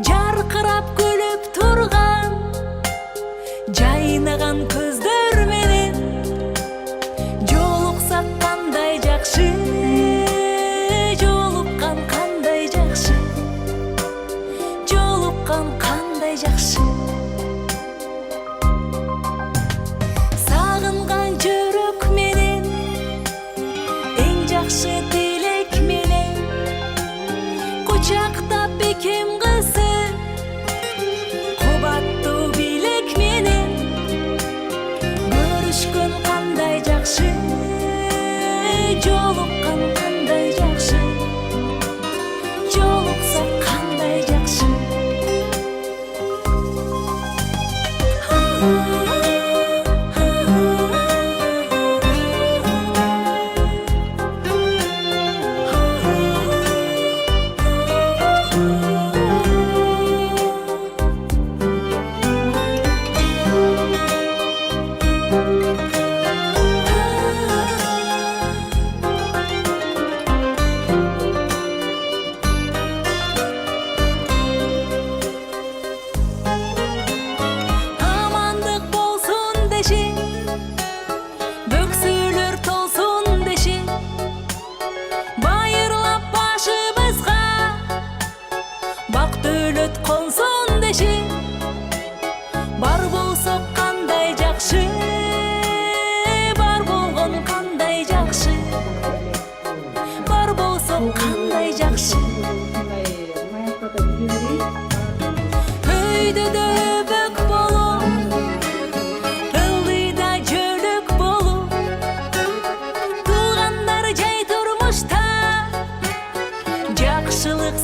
жарқырап күліп тұрған жайнаған көздөр менен жолықсақ қандай жақсы, жолыққан қандай жақсы, жолыққан қандай жақсы. Сағынған жүрек менен ең жақсы тілек менен құшақтап бекем қызы жолыққан қандай жақсы, жолықсақ қандай жақсы. Бөксөлөр толсын деші, байырлап башыбызға бақ дөлөт қонсын деші. Бар болсақ қандай жақсы, бар болған қандай жақсы, бар болсақ қандай жақсы. Өйдөдө өбөк болу, ылдыйда жөлөк болу, туғандар жай тұрмышта, жақшылық